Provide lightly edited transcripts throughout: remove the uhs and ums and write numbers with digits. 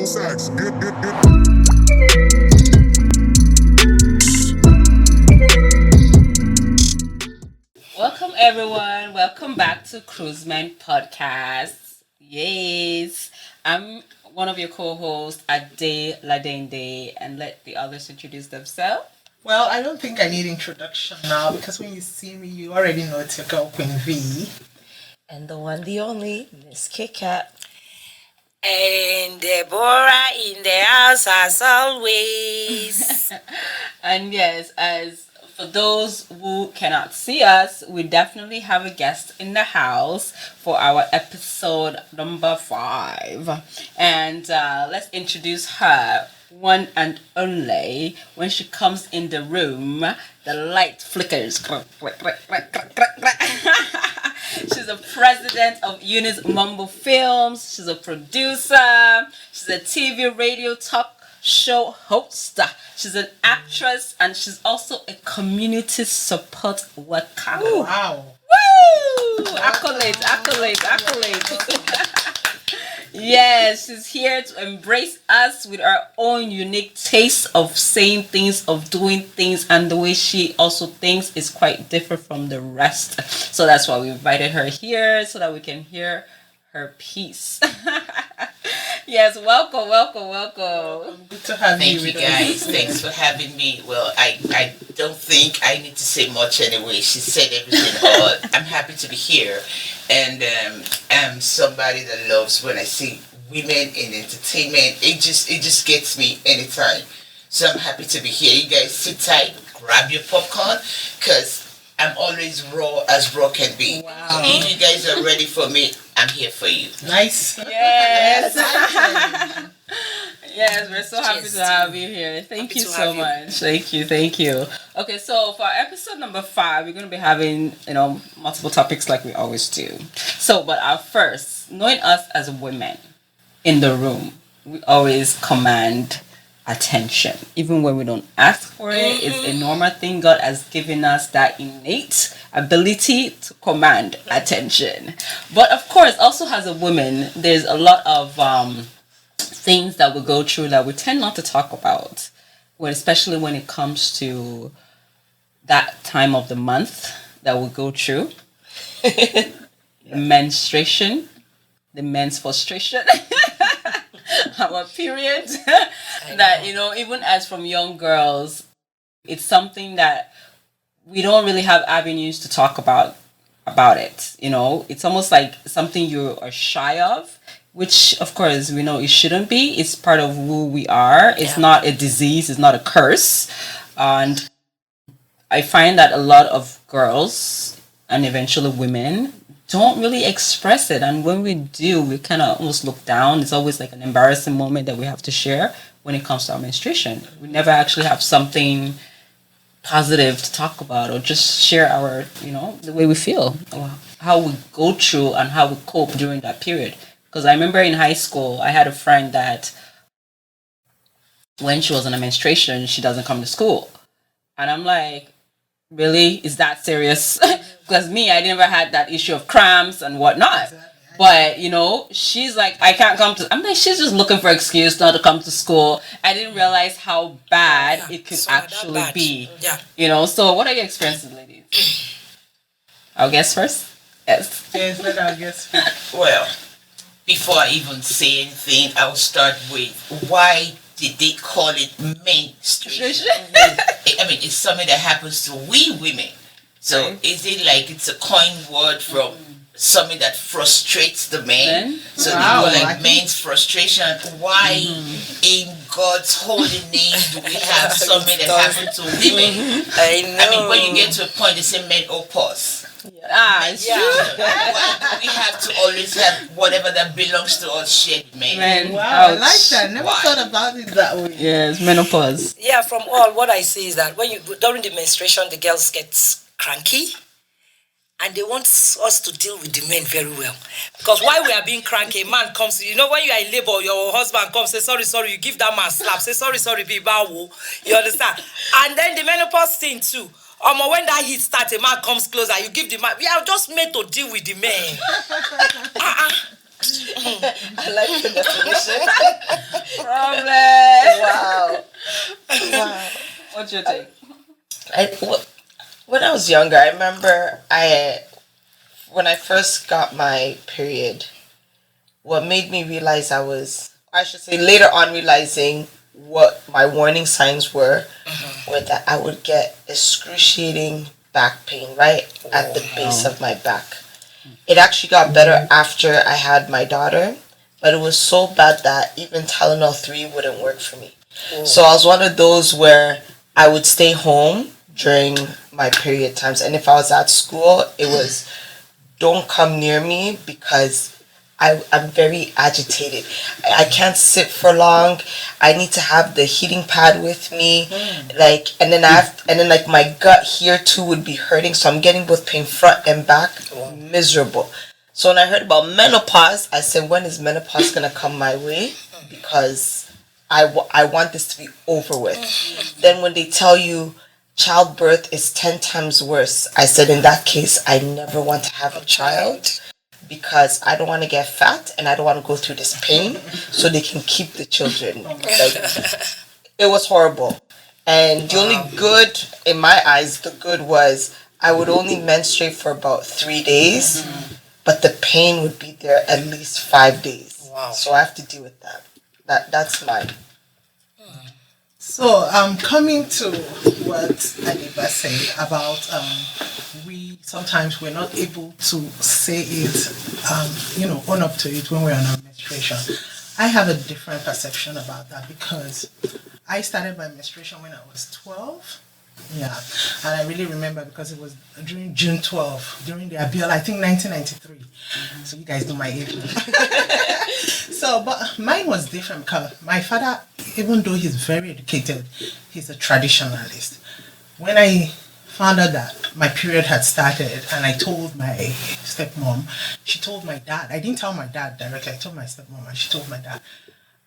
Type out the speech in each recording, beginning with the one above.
Sax, get. Welcome everyone. Welcome back to Cruiseman Podcast. Yes, I'm one of your co-hosts, Ade Ladende, and let the others introduce themselves. Well, I don't think I need introduction now because when you see me, you already know it's your girl Queen V. And the one, the only, Miss Kit Kat. And Deborah in the house as always. And yes, as for those who cannot see us, we definitely have a guest in the house for our episode number 5. And let's introduce her. One and only. When she comes in the room, the light flickers. She's a president of Eunice Mumble Films. She's a producer. She's a TV radio talk show host. She's an actress, and she's also a community support worker. Oh, wow. Woo! Accolades. Yes, she's here to embrace us with her own unique taste of saying things, of doing things, and the way she also thinks is quite different from the rest. So that's why we invited her here, so that we can hear her piece. Yes, welcome. Good to have Thank you you with guys. us. Thanks for having me. Well, I don't think I need to say much anyway. She said everything all. I'm happy to be here. And I'm somebody that loves when I see women in entertainment. It just gets me anytime. So I'm happy to be here. You guys sit tight, grab your popcorn, because I'm always raw can be. Wow. So if you guys are ready for me, I'm here for you. Nice. Yes. Yes, we're so happy Cheers to have you here. Thank Happy you to so have you. much. Thank you. Okay, so for episode number 5, we're going to be having, multiple topics like we always do. So, but our first, knowing us as women in the room, we always command attention. Even when we don't ask for it, it's a normal thing. God has given us that innate ability to command attention. But of course, also as a woman, there's a lot of things that we go through that we tend not to talk about, especially when it comes to that time of the month that we go through. The menstruation, the men's frustration, our period. That, even as from young girls, it's something that we don't really have avenues to talk about it. It's almost like something you are shy of, which of course we know it shouldn't be. It's part of who we are. It's not a disease, it's not a curse. And I find that a lot of girls and eventually women don't really express it, and when we do, we kind of almost look down. It's always like an embarrassing moment that we have to share when it comes to our menstruation. We never actually have something positive to talk about, or just share our, the way we feel, or how we go through and how we cope during that period. Because I remember in high school, I had a friend that when she was on a menstruation, she doesn't come to school. And I'm like, really? Is that serious? Because me, I never had that issue of cramps and whatnot. But, she's like, I can't come to... I'm like, she's just looking for an excuse not to come to school. I didn't realize how bad it could actually be. Yeah. So what are your experiences, ladies? I'll guess first? Yes. Yes, let our guest speak. Well, before I even say anything, I'll start with why did they call it menstruation? I mean, it's something that happens to we women. So is it like it's a coined word from something that frustrates the men? So Wow, they go I like think- men's frustration. Why in God's holy name do we have something that happens to women? I know. I mean, when you get to a point, they say menopause. It's true. Why do we have to always have whatever that belongs to us shared with men? Men. Wow, I Ouch. like that. Never Why? thought about it that way. Yes, menopause. Yeah, from all what I see is that during the menstruation, the girls get cranky, and they want us to deal with the men very well. Because while we are being cranky, a man comes, when you are in labor, your husband comes, say, sorry, you give that man a slap, say, sorry, be bawo. You understand? And then the menopause thing too. When that heat starts, a man comes closer, you give the man, we are just made to deal with the men. I like the definition. Problem. Wow. Wow. What's your take? When I was younger, I remember when I first got my period, what made me realize I should say later on realizing what my warning signs were that I would get excruciating back pain right at the base of my back. It actually got better after I had my daughter, but it was so bad that even Tylenol 3 wouldn't work for me. So I was one of those where I would stay home during my period times, and if I was at school, it was don't come near me because I'm very agitated. I can't sit for long. I need to have the heating pad with me, and then like my gut here too would be hurting. So I'm getting both pain front and back, miserable. So when I heard about menopause, I said, when is menopause gonna come my way? Because I want this to be over with. Then when they tell you childbirth is 10 times worse, I said, in that case, I never want to have a child because I don't want to get fat and I don't want to go through this pain so they can keep the children. Like, it was horrible. And the only good, in my eyes, the good was I would only menstruate for about 3 days, but the pain would be there at least 5 days. Wow. So I have to deal with that. That's mine. So, coming to what Adiba said about we sometimes we're not able to say it, own up to it when we're on our menstruation. I have a different perception about that because I started my menstruation when I was 12. Yeah, and I really remember because it was during June 12, during the Abiola, I think 1993. So you guys know my age. So, but mine was different because my father, even though he's very educated, he's a traditionalist. When I found out that my period had started and I told my stepmom, she told my dad. I didn't tell my dad directly, I told my stepmom and she told my dad.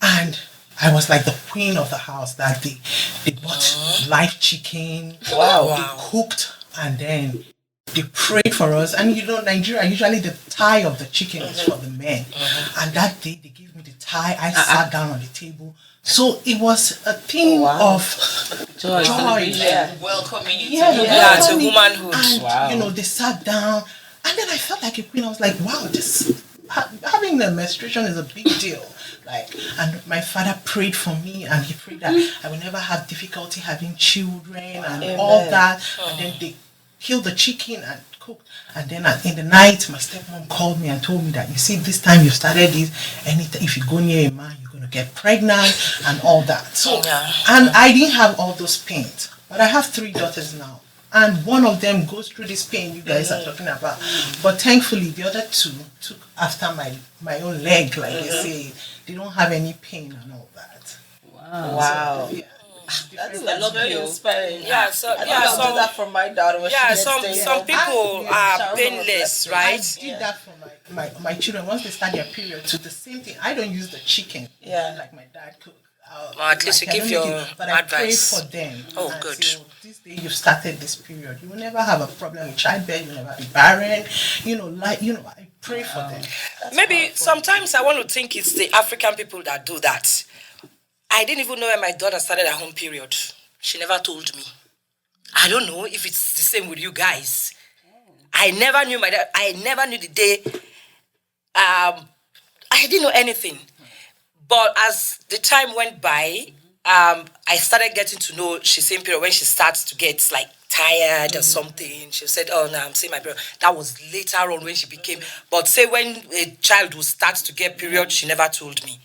And I was like the queen of the house that day. They bought live chicken. Wow. They cooked and then they prayed for us. And Nigeria, usually the thigh of the chicken is for the men. And that day they gave me the thigh. I sat down on the table. So it was a thing of joy. Yeah. Welcoming you Yeah, to the Yeah, it's a welcoming. womanhood. And they sat down. And then I felt like a queen. I was like, wow, having a menstruation is a big deal. And my father prayed for me, and he prayed that I will never have difficulty having children and all that. And then they killed the chicken and cooked. And then in the night, my stepmom called me and told me that, you see, this time you started this, if you go near a man, you're going to get pregnant and all that. So, and I didn't have all those pains, but I have 3 daughters now. And one of them goes through this pain you guys are talking about. But thankfully, the other 2 took after my own leg, like they say. They don't have any pain and all that. Wow. So, yeah. That's very inspiring. Yeah, so I'll do that for my daughter when she gets some people are painless, I right? did that for my children. Once they start their period, to the same thing. I don't use the chicken like my dad cooked. At least you give your but I pray advice. for them. Oh, and good. say, this day you've started this period. You will never have a problem with childbirth. You will never be barren. I pray for them. Maybe sometimes I want to think it's the African people that do that. I didn't even know when my daughter started her home period. She never told me. I don't know if it's the same with you guys. I never knew I never knew the day. I didn't know anything. But as the time went by, I started getting to know she's same period when she starts to get like tired or something. She said, oh no, I'm seeing my period. That was later on when she became. But say when a child will start to get period, she never told me.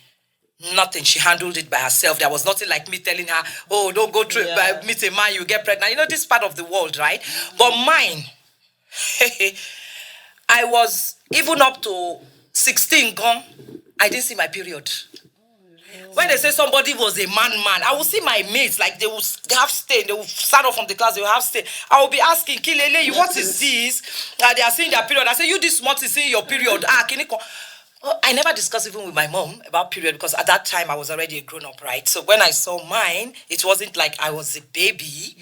Nothing. She handled it by herself. There was nothing like me telling her, oh, don't go through it. Meet a man, you get pregnant. You know, this part of the world, right? But mine, I was even up to 16 gone. I didn't see my period. When they say somebody was a man, I will see my mates, like they have stain, they will start off from the class, they will have stain. I will be asking, Kilele, what is this? They are seeing their period. I say, you this month is seeing your period. I never discussed even with my mom about period because at that time I was already a grown-up, right? So when I saw mine, it wasn't like I was a baby,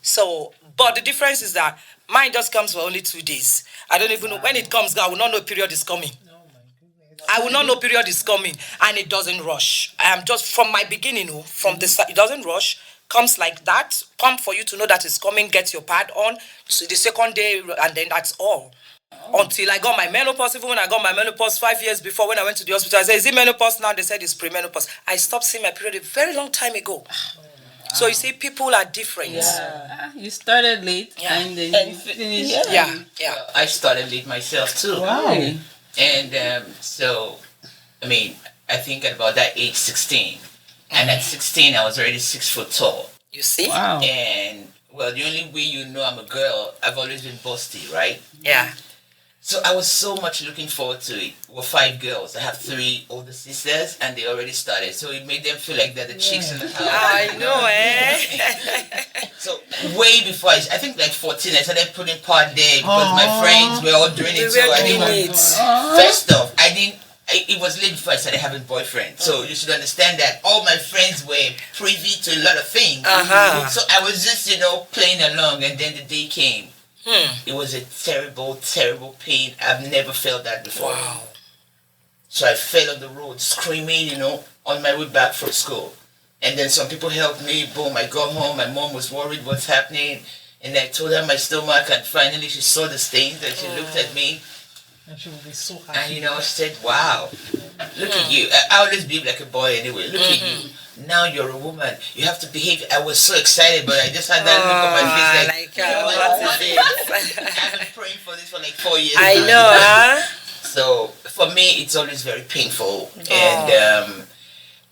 So, but the difference is that mine just comes for only 2 days. I don't even know when it comes, I will not know period is coming. I will not know period is coming, and it doesn't rush. I am just from my beginning, from the start, it doesn't rush. Comes like that. Come for you to know that it's coming. Get your pad on. So the second day, and then that's all. Until I got my menopause. Even when I got my menopause 5 years before, when I went to the hospital, I said, "Is it menopause now?" They said it's premenopause. I stopped seeing my period a very long time ago. So you see, people are different. You started late and then you finished. Yeah. I started late myself too. Wow. And so, I mean, I think at about that age, 16. And at 16, I was already 6 foot tall. You see? Wow. And, well, the only way you know I'm a girl, I've always been busty, right? Yeah. So I was so much looking forward to it. We're 5 girls. I have 3 older sisters, and they already started. So it made them feel like they're the chicks in the house. I know, eh? So way before, I think like 14, I started putting part there because my friends were all doing it. So I didn't. First off, it was late before I started having boyfriends. So you should understand that all my friends were privy to a lot of things. So I was just, playing along, and then the day came. It was a terrible, terrible pain. I've never felt that before. Wow. So I fell on the road screaming, on my way back from school. And then some people helped me. Boom, I got home. My mom was worried what's happening. And I told her my stomach, and finally she saw the stains and she looked at me. And she will be so happy. And she said, "Wow, look at you." I always behave like a boy anyway. Look at you. Now you're a woman. You have to behave. I was so excited, but I just had that look on my face what is this? I've been praying for this for like 4 years. I now. know, huh? So for me, it's always very painful. And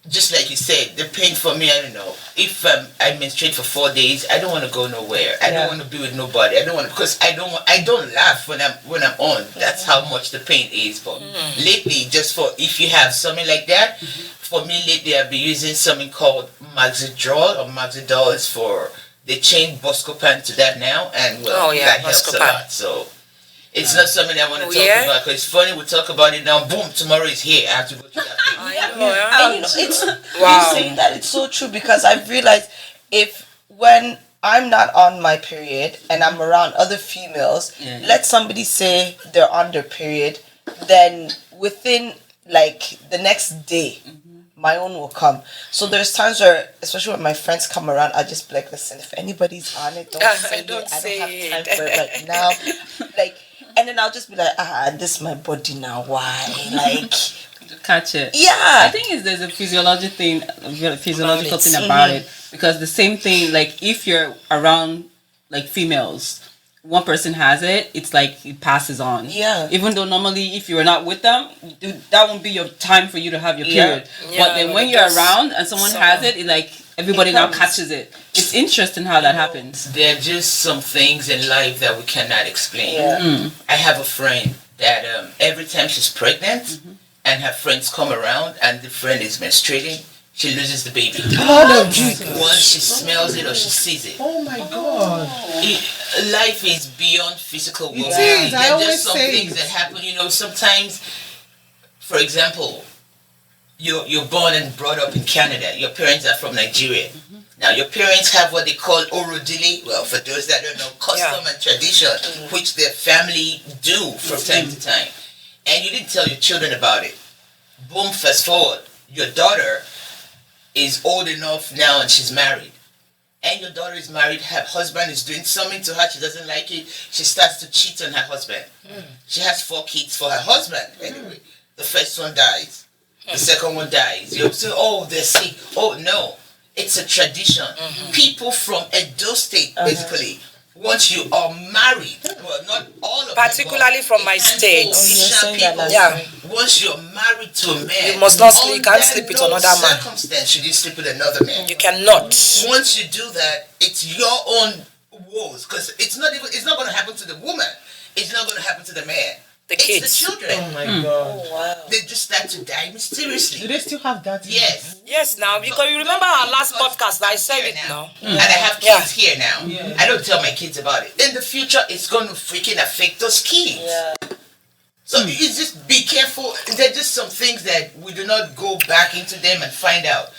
just like you said, the pain for me, I don't know. If I menstruate for 4 days, I don't want to go nowhere. I don't want to be with nobody. I don't want because I don't laugh when I'm on. That's how much the pain is. But lately, just for if you have something like that, for me lately, I've been using something called Maxidrol or Maxidol. It's for they changed Buscopan to that now, and that helps a lot. So. It's not something I want to talk about because it's funny we talk about it now. Boom, tomorrow is here. I have to go through that thing. And it's you saying that it's so true because I've realized when I'm not on my period and I'm around other females, let somebody say they're on their period, then within like the next day, my own will come. So there's times where, especially when my friends come around, I just be like, listen, if anybody's on it, don't say it. I don't have time for it right now. And then I'll just be like, this is my body now. Why? Catch it. Yeah. I think there's a physiological thing about it because the same thing, like if you're around like females, one person has it, it's like it passes on. Yeah. Even though normally if you're not with them, that won't be your time for you to have your period. But then when you're around and someone has it, everybody now catches it. It's interesting how that happens. There are just some things in life that we cannot explain. I have a friend that every time she's pregnant and her friends come around and the friend is menstruating, she loses the baby. Once she smells it or she sees it. Oh my God. Life is beyond physical world. It is. There are just some things that happen. Sometimes, for example, you're born and brought up in Canada. Your parents are from Nigeria. Now, your parents have what they call orodili. Well, for those that don't know, custom and tradition, which their family do from time to time. And you didn't tell your children about it. Boom, fast forward. Your daughter is old enough now and she's married. And your daughter is married, her husband is doing something to her, she doesn't like it, she starts to cheat on her husband. She has 4 kids for her husband. Anyway, the first one dies. The second one dies. You say, oh, they're sick. Oh, no. It's a tradition. People from Edo State, basically, once you are married, well, not all of particularly them, from my state. Once you're married to a man, you must not sleep. You can't sleep with another man. Circumstance, should you sleep with another man? You cannot. Once you do that, it's your own woes because it's not going to happen to the woman. It's not going to happen to the man. The kids. It's the children. Oh my God. Oh, wow. They just start to die mysteriously. Do they still have that? Yes. Yes, now, because you remember our last podcast, I said it now. And I have kids here now. I don't tell my kids about it. In the future, it's going to freaking affect those kids. So you just be careful. There are just some things that we we do not go back into them and find out.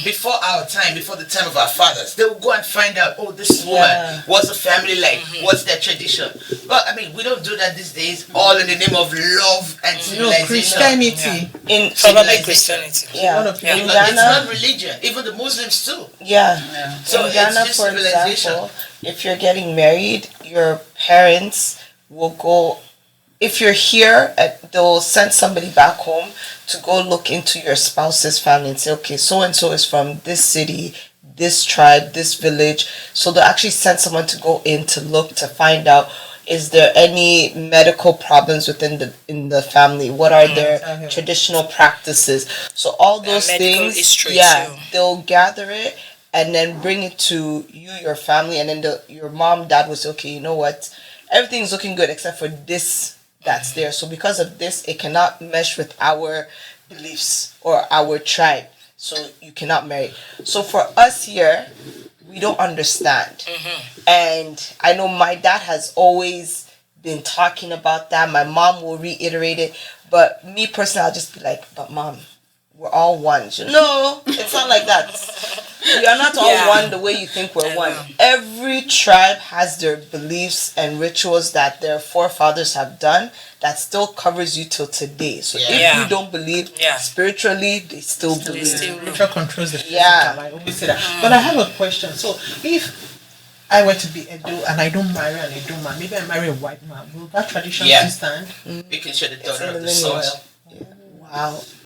Before our time, before the time of our fathers, they will go and find out, oh, this woman, what's the family like? What's their tradition? But I mean, we don't do that these days, all in the name of love and civilization. Christianity. In Probably Christianity. One of in It's Ghana, not religion, even the Muslims too. So in it's Ghana, just for civilization. example, if you're getting married, your parents will go. If you're here, they'll send somebody back home to go look into your spouse's family and say, okay, so and so is from this city, this tribe, this village. So they'll actually send someone to go in to look to find out, is there any medical problems within the family? What are their traditional practices? So all those medical things, history too. they'll gather it and then bring it to you, your family, and then your mom, dad will say, okay, you know what, everything's looking good except for this that's there. So because of this, it cannot mesh with our beliefs or our tribe. So you cannot marry. So for us here, we don't understand. And I know my dad has always been talking about that. My mom will reiterate it. But me personally, I'll just be like, but mom, we're all one. No, it's not like that. We are not all one the way you think we're one. Every tribe has their beliefs and rituals that their forefathers have done that still covers you till today. So if you don't believe spiritually, they still believe. Spiritual controls the physical. I always say that. But I have a question. So if I were to be Edo and I don't marry an Edo man, maybe I marry a white man, will that tradition still stand? Making sure the daughter of the soil. Wow.